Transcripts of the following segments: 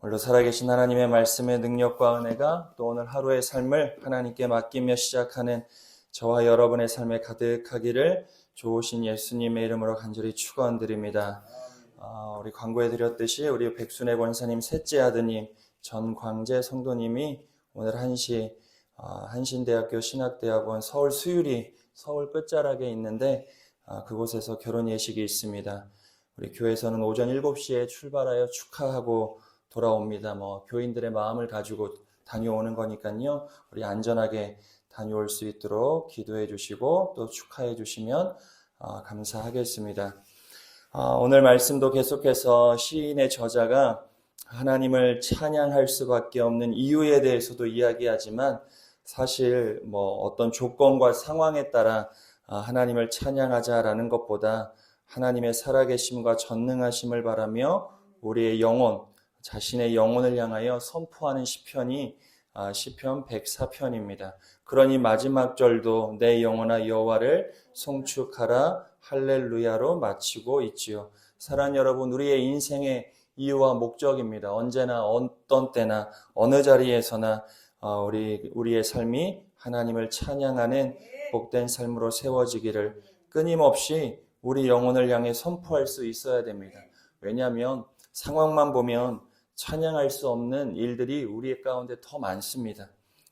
오늘도 살아계신 하나님의 말씀의 능력과 은혜가 또 오늘 하루의 삶을 하나님께 맡기며 시작하는 저와 여러분의 삶에 가득하기를 좋으신 예수님의 이름으로 간절히 축원드립니다. 우리 광고해 드렸듯이 우리 백순애 권사님 셋째 아드님 전광재 성도님이 오늘 1시 한신대학교 신학대학원 서울 수유리 서울 끝자락에 있는데 그곳에서 결혼 예식이 있습니다. 우리 교회에서는 오전 7시에 출발하여 축하하고 돌아옵니다. 교인들의 마음을 가지고 다녀오는 거니까요. 우리 안전하게 다녀올 수 있도록 기도해 주시고 또 축하해 주시면 감사하겠습니다. 오늘 말씀도 계속해서 시인의 저자가 하나님을 찬양할 수밖에 없는 이유에 대해서도 이야기하지만 사실 어떤 조건과 상황에 따라 하나님을 찬양하자라는 것보다 하나님의 살아계심과 전능하심을 바라며 우리의 영혼, 자신의 영혼을 향하여 선포하는 시편이 시편 104편입니다. 그러니 마지막 절도 내 영혼아 여호와를 송축하라 할렐루야로 마치고 있지요. 사랑하는 여러분, 우리의 인생의 이유와 목적입니다. 언제나 어떤 때나 어느 자리에서나 우리의 삶이 하나님을 찬양하는 복된 삶으로 세워지기를 끊임없이 우리 영혼을 향해 선포할 수 있어야 됩니다. 왜냐하면 상황만 보면 찬양할 수 없는 일들이 우리 가운데 더 많습니다.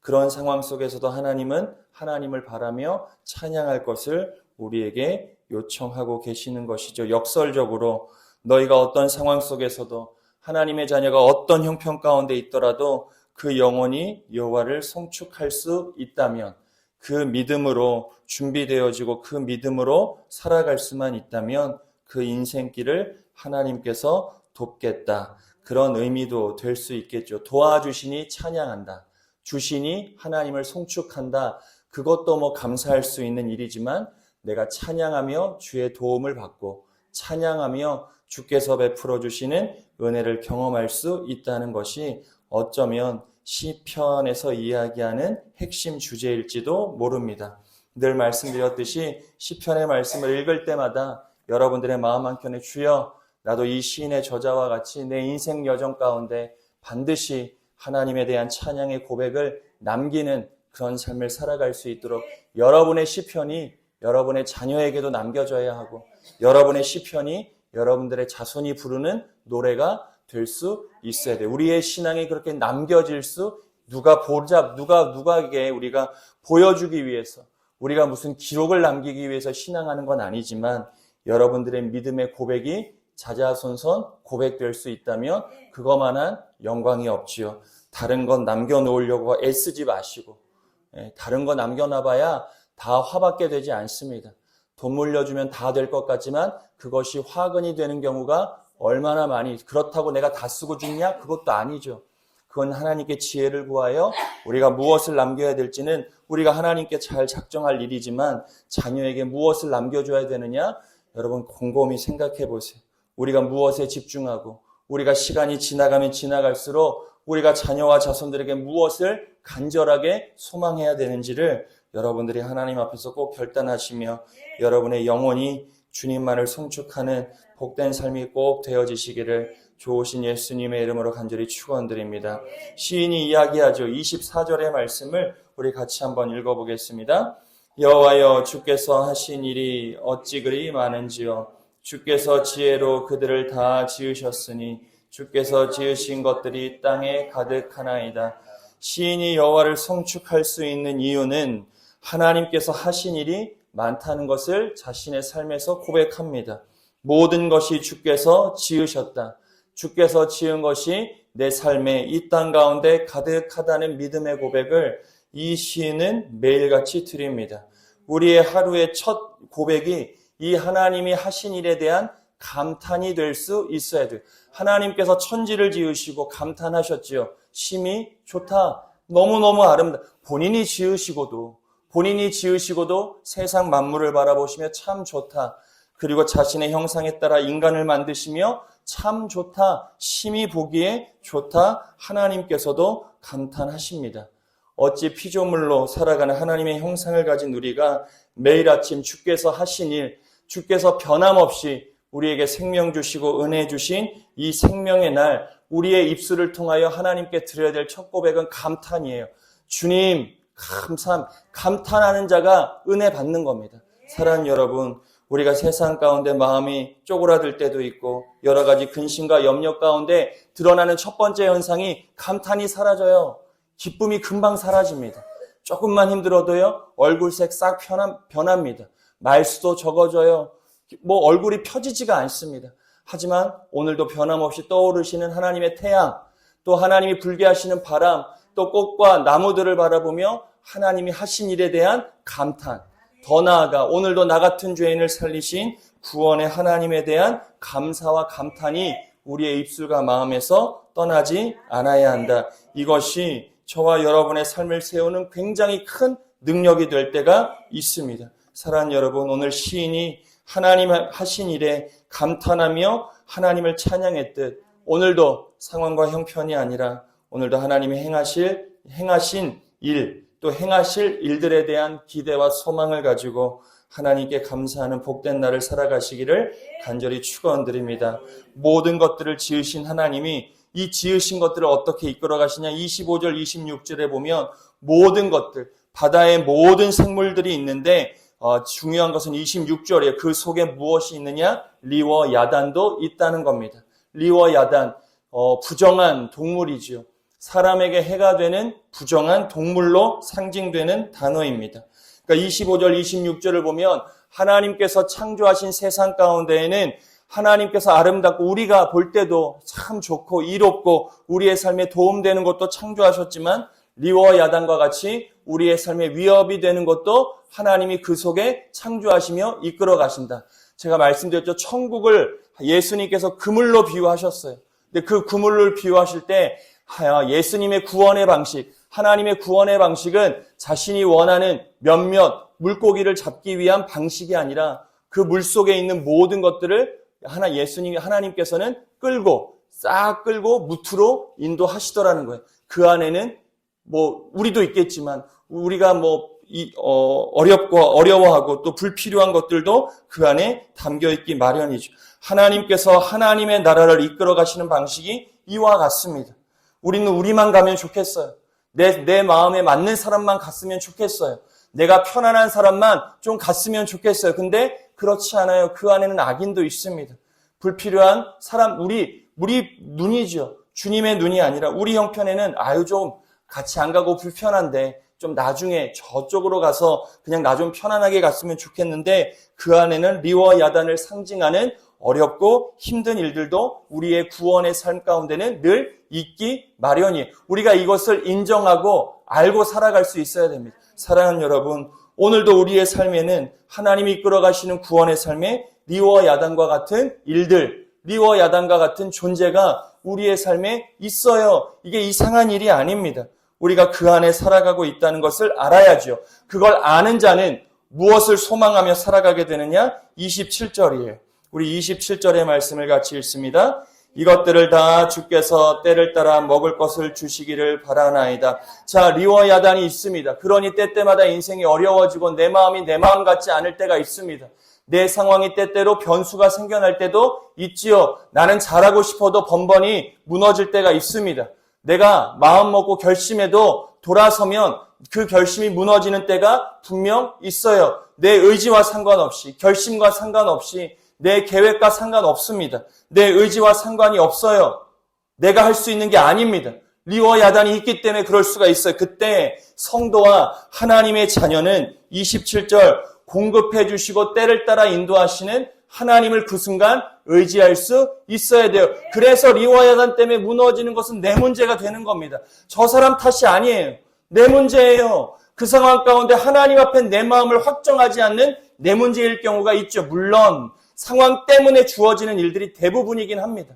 그런 상황 속에서도 하나님은 하나님을 바라며 찬양할 것을 우리에게 요청하고 계시는 것이죠. 역설적으로 너희가 어떤 상황 속에서도 하나님의 자녀가 어떤 형편 가운데 있더라도 그 영혼이 여호와를 송축할 수 있다면, 그 믿음으로 준비되어지고 그 믿음으로 살아갈 수만 있다면 그 인생길을 하나님께서 돕겠다. 그런 의미도 될 수 있겠죠. 도와주시니 찬양한다. 주시니 하나님을 송축한다. 그것도 감사할 수 있는 일이지만 내가 찬양하며 주의 도움을 받고 찬양하며 주께서 베풀어 주시는 은혜를 경험할 수 있다는 것이 어쩌면 시편에서 이야기하는 핵심 주제일지도 모릅니다. 늘 말씀드렸듯이 시편의 말씀을 읽을 때마다 여러분들의 마음 한켠에 주여 나도 이 시인의 저자와 같이 내 인생 여정 가운데 반드시 하나님에 대한 찬양의 고백을 남기는 그런 삶을 살아갈 수 있도록 여러분의 시편이 여러분의 자녀에게도 남겨져야 하고 여러분의 시편이 여러분들의 자손이 부르는 노래가 될 수 있어야 돼요. 우리의 신앙이 그렇게 남겨질 수 누가에게 우리가 보여주기 위해서 우리가 무슨 기록을 남기기 위해서 신앙하는 건 아니지만 여러분들의 믿음의 고백이 자자손손 고백될 수 있다면 그거만한 영광이 없지요. 다른 건 남겨놓으려고 애쓰지 마시고 다른 거 남겨놔봐야 다 화밖에 되지 않습니다. 돈 물려주면 다 될 것 같지만 그것이 화근이 되는 경우가 얼마나 많이, 그렇다고 내가 다 쓰고 죽냐? 그것도 아니죠. 그건 하나님께 지혜를 구하여 우리가 무엇을 남겨야 될지는 우리가 하나님께 잘 작정할 일이지만 자녀에게 무엇을 남겨줘야 되느냐? 여러분 곰곰이 생각해 보세요. 우리가 무엇에 집중하고 우리가 시간이 지나가면 지나갈수록 우리가 자녀와 자손들에게 무엇을 간절하게 소망해야 되는지를 여러분들이 하나님 앞에서 꼭 결단하시며 여러분의 영혼이 주님만을 송축하는 복된 삶이 꼭 되어지시기를 좋으신 예수님의 이름으로 간절히 축원드립니다. 시인이 이야기하죠. 24절의 말씀을 우리 같이 한번 읽어보겠습니다. 여호와여 주께서 하신 일이 어찌 그리 많은지요. 주께서 지혜로 그들을 다 지으셨으니 주께서 지으신 것들이 땅에 가득하나이다. 시인이 여호와를 송축할 수 있는 이유는 하나님께서 하신 일이 많다는 것을 자신의 삶에서 고백합니다. 모든 것이 주께서 지으셨다. 주께서 지은 것이 내 삶에 이 땅 가운데 가득하다는 믿음의 고백을 이 시인은 매일같이 드립니다. 우리의 하루의 첫 고백이 이 하나님이 하신 일에 대한 감탄이 될 수 있어야 돼요. 하나님께서 천지를 지으시고 감탄하셨지요. 심히 좋다. 너무너무 아름답다. 본인이 지으시고도 세상 만물을 바라보시며 참 좋다. 그리고 자신의 형상에 따라 인간을 만드시며 참 좋다. 심히 보기에 좋다. 하나님께서도 감탄하십니다. 어찌 피조물로 살아가는 하나님의 형상을 가진 우리가 매일 아침 주께서 하신 일, 주께서 변함없이 우리에게 생명 주시고 은혜 주신 이 생명의 날 우리의 입술을 통하여 하나님께 드려야 될 첫 고백은 감탄이에요. 주님, 감탄하는 자가 은혜 받는 겁니다. 사랑하는 여러분, 우리가 세상 가운데 마음이 쪼그라들 때도 있고 여러 가지 근심과 염려 가운데 드러나는 첫 번째 현상이 감탄이 사라져요. 기쁨이 금방 사라집니다. 조금만 힘들어도요, 얼굴색 싹 변합니다. 말수도 적어져요. 얼굴이 펴지지가 않습니다. 하지만 오늘도 변함없이 떠오르시는 하나님의 태양, 또 하나님이 불게 하시는 바람, 또 꽃과 나무들을 바라보며 하나님이 하신 일에 대한 감탄, 더 나아가 오늘도 나 같은 죄인을 살리신 구원의 하나님에 대한 감사와 감탄이 우리의 입술과 마음에서 떠나지 않아야 한다. 이것이 저와 여러분의 삶을 세우는 굉장히 큰 능력이 될 때가 있습니다. 사랑하는 여러분, 오늘 시인이 하나님 하신 일에 감탄하며 하나님을 찬양했듯 오늘도 상황과 형편이 아니라 오늘도 하나님이 행하신 일, 또 행하실 일들에 대한 기대와 소망을 가지고 하나님께 감사하는 복된 날을 살아가시기를 간절히 축원드립니다. 모든 것들을 지으신 하나님이 이 지으신 것들을 어떻게 이끌어 가시냐? 25절, 26절에 보면 모든 것들, 바다의 모든 생물들이 있는데 중요한 것은 26절에 그 속에 무엇이 있느냐? 리와 야단도 있다는 겁니다. 리와 야단, 부정한 동물이지요. 사람에게 해가 되는 부정한 동물로 상징되는 단어입니다. 그러니까 25절, 26절을 보면 하나님께서 창조하신 세상 가운데에는 하나님께서 아름답고 우리가 볼 때도 참 좋고 이롭고 우리의 삶에 도움되는 것도 창조하셨지만 리와 야단과 같이 우리의 삶에 위협이 되는 것도 하나님이 그 속에 창조하시며 이끌어 가신다. 제가 말씀드렸죠. 천국을 예수님께서 그물로 비유하셨어요. 근데 그 그물을 비유하실 때 예수님의 구원의 방식, 하나님의 구원의 방식은 자신이 원하는 몇몇 물고기를 잡기 위한 방식이 아니라 그 물속에 있는 모든 것들을 하나님께서는 싹 끌고 무트로 인도하시더라는 거예요. 그 안에는 우리도 있겠지만 우리가 어려워하고 또 불필요한 것들도 그 안에 담겨있기 마련이죠. 하나님께서 하나님의 나라를 이끌어 가시는 방식이 이와 같습니다. 우리는 우리만 가면 좋겠어요. 내 마음에 맞는 사람만 갔으면 좋겠어요. 내가 편안한 사람만 좀 갔으면 좋겠어요. 근데 그렇지 않아요. 그 안에는 악인도 있습니다. 불필요한 사람, 우리 눈이죠. 주님의 눈이 아니라 우리 형편에는 좀 같이 안 가고 불편한데 좀 나중에 저쪽으로 가서 그냥 나 좀 편안하게 갔으면 좋겠는데 그 안에는 리와 야단을 상징하는 어렵고 힘든 일들도 우리의 구원의 삶 가운데는 늘 있기 마련이에요. 우리가 이것을 인정하고 알고 살아갈 수 있어야 됩니다. 사랑하는 여러분, 오늘도 우리의 삶에는 하나님이 이끌어 가시는 구원의 삶에 리와 야단과 같은 일들, 리와 야단과 같은 존재가 우리의 삶에 있어요. 이게 이상한 일이 아닙니다. 우리가 그 안에 살아가고 있다는 것을 알아야죠. 그걸 아는 자는 무엇을 소망하며 살아가게 되느냐? 27절이에요. 우리 27절의 말씀을 같이 읽습니다. 이것들을 다 주께서 때를 따라 먹을 것을 주시기를 바라나이다. 자, 리와 야단이 있습니다. 그러니 때때마다 인생이 어려워지고 내 마음이 내 마음 같지 않을 때가 있습니다. 내 상황이 때때로 변수가 생겨날 때도 있지요. 나는 잘하고 싶어도 번번이 무너질 때가 있습니다. 내가 마음 먹고 결심해도 돌아서면 그 결심이 무너지는 때가 분명 있어요. 내 의지와 상관없이, 결심과 상관없이, 내 계획과 상관없습니다. 내 의지와 상관이 없어요. 내가 할 수 있는 게 아닙니다. 리와 야단이 있기 때문에 그럴 수가 있어요. 그때 성도와 하나님의 자녀는 27절 공급해 주시고 때를 따라 인도하시는 하나님을 그 순간 의지할 수 있어야 돼요. 그래서 리와 야단 때문에 무너지는 것은 내 문제가 되는 겁니다. 저 사람 탓이 아니에요. 내 문제예요. 그 상황 가운데 하나님 앞에 내 마음을 확정하지 않는 내 문제일 경우가 있죠. 물론 상황 때문에 주어지는 일들이 대부분이긴 합니다.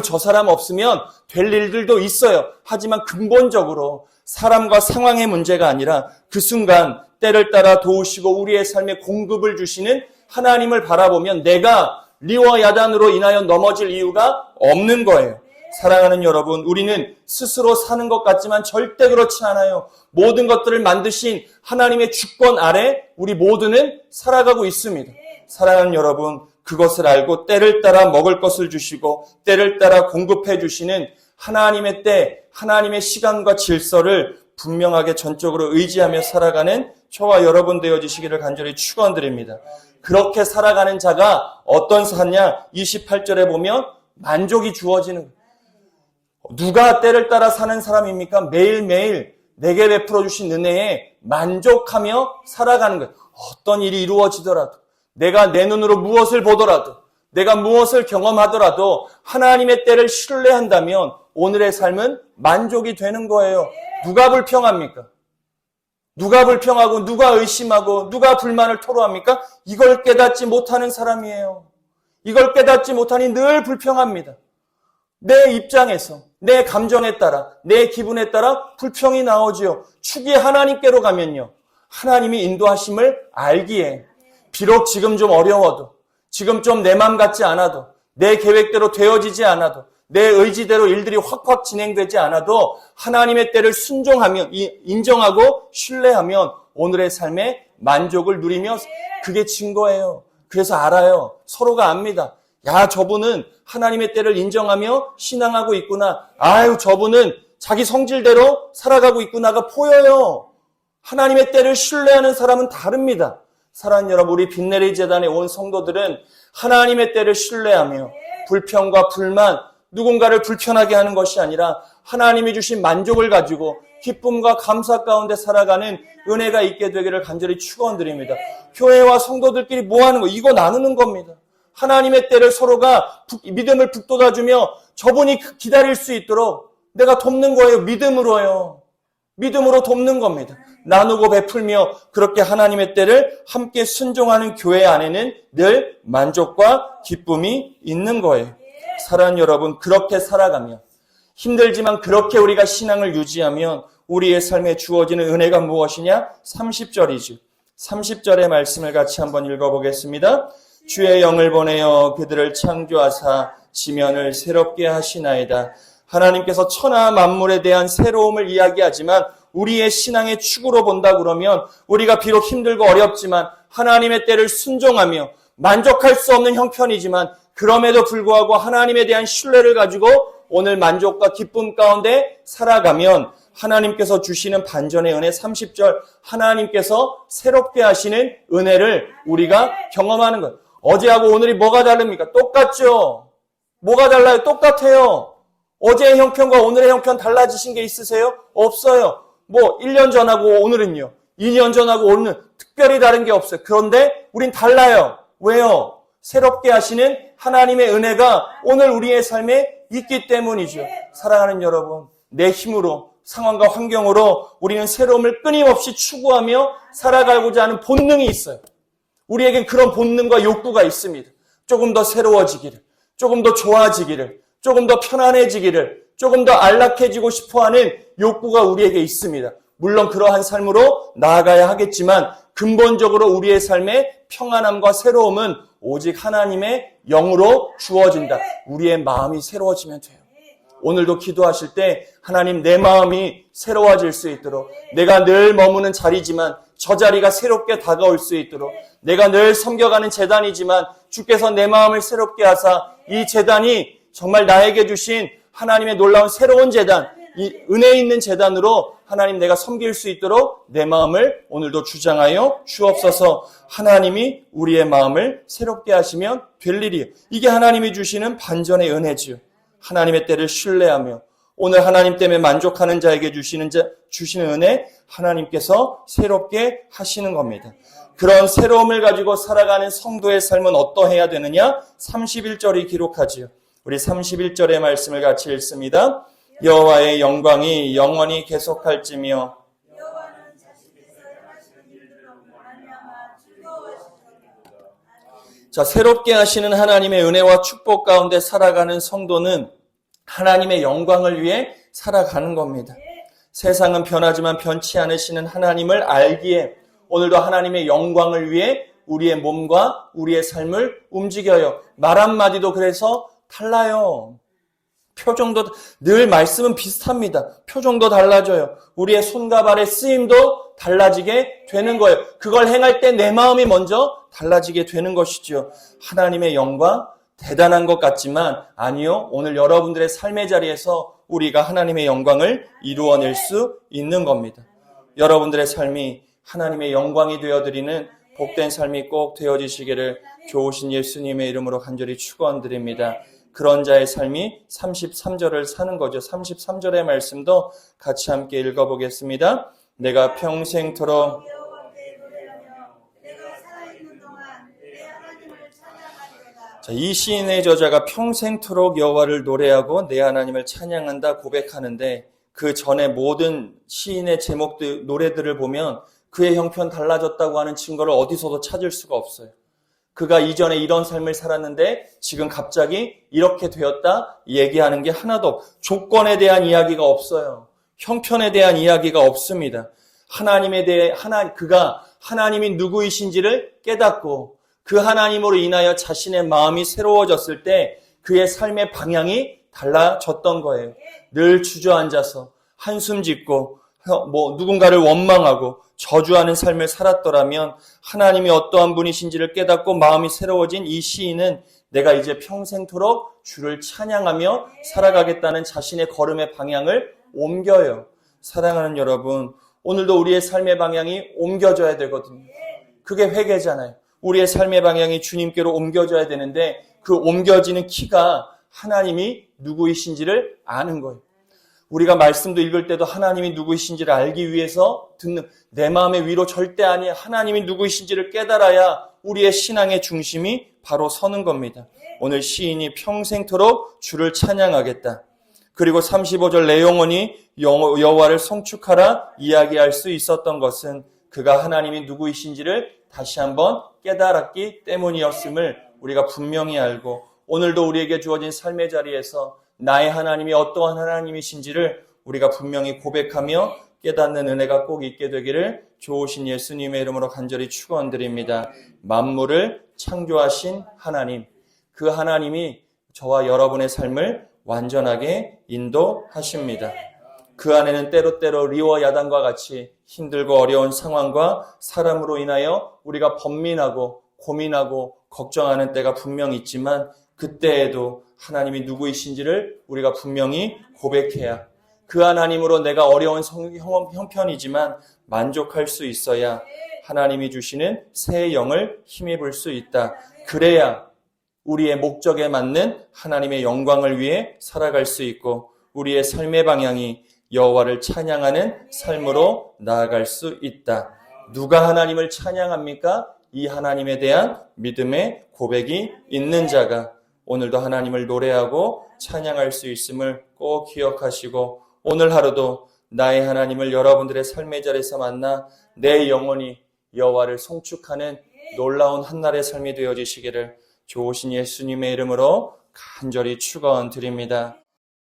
저 사람 없으면 될 일들도 있어요. 하지만 근본적으로 사람과 상황의 문제가 아니라 그 순간 때를 따라 도우시고 우리의 삶에 공급을 주시는 하나님을 바라보면 내가 리와 야단으로 인하여 넘어질 이유가 없는 거예요. 사랑하는 여러분, 우리는 스스로 사는 것 같지만 절대 그렇지 않아요. 모든 것들을 만드신 하나님의 주권 아래 우리 모두는 살아가고 있습니다. 사랑하는 여러분, 그것을 알고 때를 따라 먹을 것을 주시고 때를 따라 공급해 주시는 하나님의 때, 하나님의 시간과 질서를 분명하게 전적으로 의지하며 살아가는 저와 여러분 되어지시기를 간절히 축원드립니다. 그렇게 살아가는 자가 어떤 사냐? 28절에 보면 만족이 주어지는 거예요. 누가 때를 따라 사는 사람입니까? 매일매일 내게 베풀어 주신 은혜에 만족하며 살아가는 거예요. 어떤 일이 이루어지더라도, 내가 내 눈으로 무엇을 보더라도, 내가 무엇을 경험하더라도 하나님의 때를 신뢰한다면 오늘의 삶은 만족이 되는 거예요. 누가 불평합니까? 누가 불평하고 누가 의심하고 누가 불만을 토로합니까? 이걸 깨닫지 못하는 사람이에요. 이걸 깨닫지 못하니 늘 불평합니다. 내 입장에서, 내 감정에 따라, 내 기분에 따라 불평이 나오지요. 축이 하나님께로 가면요, 하나님이 인도하심을 알기에 비록 지금 좀 어려워도, 지금 좀 내 맘 같지 않아도, 내 계획대로 되어지지 않아도, 내 의지대로 일들이 확확 진행되지 않아도 하나님의 때를 순종하면, 인정하고 신뢰하면 오늘의 삶에 만족을 누리며, 그게 증거예요. 그래서 알아요. 서로가 압니다. 야, 저분은 하나님의 때를 인정하며 신앙하고 있구나. 아유, 저분은 자기 성질대로 살아가고 있구나가 보여요. 하나님의 때를 신뢰하는 사람은 다릅니다. 사랑하는 여러분, 우리 빛내리 재단에 온 성도들은 하나님의 때를 신뢰하며 불평과 불만, 누군가를 불편하게 하는 것이 아니라 하나님이 주신 만족을 가지고 기쁨과 감사 가운데 살아가는 은혜가 있게 되기를 간절히 축원드립니다. 교회와 성도들끼리 뭐 하는 거? 이거 나누는 겁니다. 하나님의 때를 서로가 믿음을 북돋아주며 저분이 기다릴 수 있도록 내가 돕는 거예요. 믿음으로요. 믿음으로 돕는 겁니다. 나누고 베풀며 그렇게 하나님의 때를 함께 순종하는 교회 안에는 늘 만족과 기쁨이 있는 거예요. 사랑하는 여러분, 그렇게 살아가며 힘들지만 그렇게 우리가 신앙을 유지하면 우리의 삶에 주어지는 은혜가 무엇이냐? 30절이죠. 30절의 말씀을 같이 한번 읽어보겠습니다. 주의 영을 보내어 그들을 창조하사 지면을 새롭게 하시나이다. 하나님께서 천하 만물에 대한 새로움을 이야기하지만 우리의 신앙의 축으로 본다 그러면 우리가 비록 힘들고 어렵지만 하나님의 때를 순종하며 만족할 수 없는 형편이지만 그럼에도 불구하고 하나님에 대한 신뢰를 가지고 오늘 만족과 기쁨 가운데 살아가면 하나님께서 주시는 반전의 은혜 30절, 하나님께서 새롭게 하시는 은혜를 우리가 경험하는 것. 어제하고 오늘이 뭐가 다릅니까? 똑같죠? 뭐가 달라요? 똑같아요. 어제의 형편과 오늘의 형편 달라지신 게 있으세요? 없어요. 뭐 1년 전하고 오늘은요, 2년 전하고 오늘은 특별히 다른 게 없어요. 그런데 우린 달라요. 왜요? 새롭게 하시는 하나님의 은혜가 오늘 우리의 삶에 있기 때문이죠. 사랑하는 여러분, 내 힘으로, 상황과 환경으로 우리는 새로움을 끊임없이 추구하며 살아가고자 하는 본능이 있어요. 우리에겐 그런 본능과 욕구가 있습니다. 조금 더 새로워지기를, 조금 더 좋아지기를, 조금 더 편안해지기를, 조금 더 안락해지고 싶어하는 욕구가 우리에게 있습니다. 물론 그러한 삶으로 나아가야 하겠지만 근본적으로 우리의 삶의 평안함과 새로움은 오직 하나님의 영으로 주어진다. 우리의 마음이 새로워지면 돼요. 오늘도 기도하실 때 하나님, 내 마음이 새로워질 수 있도록, 내가 늘 머무는 자리지만 저 자리가 새롭게 다가올 수 있도록, 내가 늘 섬겨가는 제단이지만 주께서 내 마음을 새롭게 하사 이 제단이 정말 나에게 주신 하나님의 놀라운 새로운 제단, 이 은혜 있는 제단으로 하나님 내가 섬길 수 있도록 내 마음을 오늘도 주장하여 주옵소서. 하나님이 우리의 마음을 새롭게 하시면 될 일이에요. 이게 하나님이 주시는 반전의 은혜지요. 하나님의 때를 신뢰하며 오늘 하나님 때문에 만족하는 자에게 주시는 은혜, 하나님께서 새롭게 하시는 겁니다. 그런 새로움을 가지고 살아가는 성도의 삶은 어떠해야 되느냐? 31절이 기록하지요. 우리 31절의 말씀을 같이 읽습니다. 여호와의 영광이 영원히 계속할지며 자, 새롭게 하시는 하나님의 은혜와 축복 가운데 살아가는 성도는 하나님의 영광을 위해 살아가는 겁니다. 세상은 변하지만 변치 않으시는 하나님을 알기에 오늘도 하나님의 영광을 위해 우리의 몸과 우리의 삶을 움직여요. 말 한마디도 그래서 달라요. 표정도 늘 말씀은 비슷합니다. 표정도 달라져요. 우리의 손과 발의 쓰임도 달라지게 되는 거예요. 그걸 행할 때 내 마음이 먼저 달라지게 되는 것이죠. 하나님의 영광 대단한 것 같지만 아니요. 오늘 여러분들의 삶의 자리에서 우리가 하나님의 영광을 이루어낼 수 있는 겁니다. 여러분들의 삶이 하나님의 영광이 되어드리는 복된 삶이 꼭 되어지시기를 좋으신 예수님의 이름으로 간절히 축원드립니다. 그런 자의 삶이 33절을 사는 거죠. 33절의 말씀도 같이 함께 읽어보겠습니다. 내가 평생토록 이 시인의 저자가 평생토록 여호와를 노래하고 내 하나님을 찬양한다 고백하는데 그 전에 모든 시인의 제목들, 노래들을 보면 그의 형편 달라졌다고 하는 증거를 어디서도 찾을 수가 없어요. 그가 이전에 이런 삶을 살았는데 지금 갑자기 이렇게 되었다 얘기하는 게 하나도 없어요. 조건에 대한 이야기가 없어요. 형편에 대한 이야기가 없습니다. 하나님에 대해 그가 하나님이 누구이신지를 깨닫고 그 하나님으로 인하여 자신의 마음이 새로워졌을 때 그의 삶의 방향이 달라졌던 거예요. 늘 주저앉아서 한숨 짓고 누군가를 원망하고 저주하는 삶을 살았더라면 하나님이 어떠한 분이신지를 깨닫고 마음이 새로워진 이 시인은 내가 이제 평생토록 주를 찬양하며 살아가겠다는 자신의 걸음의 방향을 옮겨요. 사랑하는 여러분, 오늘도 우리의 삶의 방향이 옮겨져야 되거든요. 그게 회개잖아요. 우리의 삶의 방향이 주님께로 옮겨져야 되는데 그 옮겨지는 키가 하나님이 누구이신지를 아는 거예요. 우리가 말씀도 읽을 때도 하나님이 누구이신지를 알기 위해서 듣는 내 마음의 위로 절대 아니야. 하나님이 누구이신지를 깨달아야 우리의 신앙의 중심이 바로 서는 겁니다. 오늘 시인이 평생토록 주를 찬양하겠다. 그리고 35절 내 영혼이 여호와를 송축하라 이야기할 수 있었던 것은 그가 하나님이 누구이신지를 다시 한번 깨달았기 때문이었음을 우리가 분명히 알고 오늘도 우리에게 주어진 삶의 자리에서 나의 하나님이 어떠한 하나님이신지를 우리가 분명히 고백하며 깨닫는 은혜가 꼭 있게 되기를 좋으신 예수님의 이름으로 간절히 축원드립니다. 만물을 창조하신 하나님, 그 하나님이 저와 여러분의 삶을 완전하게 인도하십니다. 그 안에는 때로때로 리워 야단과 같이 힘들고 어려운 상황과 사람으로 인하여 우리가 번민하고 고민하고 걱정하는 때가 분명히 있지만 그때에도 하나님이 누구이신지를 우리가 분명히 고백해야 그 하나님으로 내가 어려운 형편이지만 만족할 수 있어야 하나님이 주시는 새 영을 힘입을 수 있다. 그래야 우리의 목적에 맞는 하나님의 영광을 위해 살아갈 수 있고 우리의 삶의 방향이 여호와를 찬양하는 삶으로 나아갈 수 있다. 누가 하나님을 찬양합니까? 이 하나님에 대한 믿음의 고백이 있는 자가 오늘도 하나님을 노래하고 찬양할 수 있음을 꼭 기억하시고 오늘 하루도 나의 하나님을 여러분들의 삶의 자리에서 만나 내 영혼이 여호와를 송축하는 놀라운 한날의 삶이 되어지시기를 좋으신 예수님의 이름으로 간절히 축원드립니다.